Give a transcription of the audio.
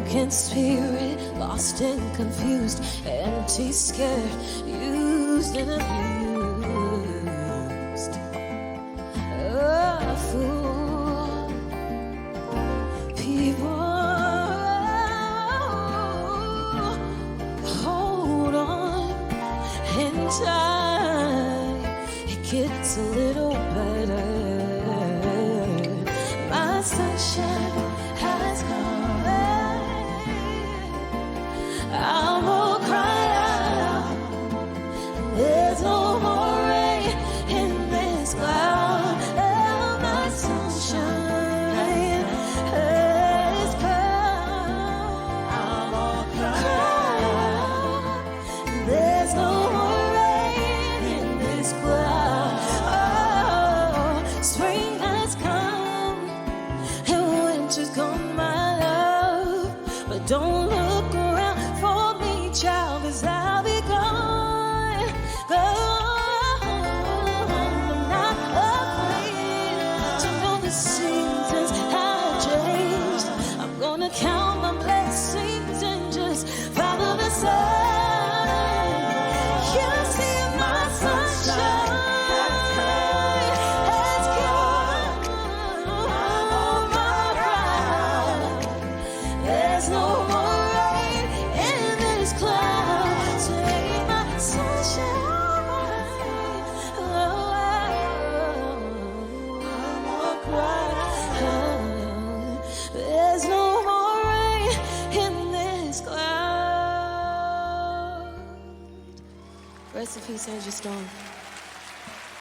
broken spirit, lost and confused, empty, scared, used and abused. A fool. People, hold on. In time, it gets a little better. My sunshine has come. I will cry out. There's no more rain in this cloud. Oh, my sunshine has come. I will cry out. There's no more rain in this cloud. Oh, spring has come and winter's gone, my love. But don't look around for me, child, 'cause I'll be gone, gone. I'm not afraid to know the seasons have changed. I'm gonna count my blessings and just follow the sun. You see my sunshine has come. Oh, my bride. There's no more rain in this cloud. Take my sunshine. Oh, I won't cry. There's no more rain in this cloud. Rest in peace, Angie Stone.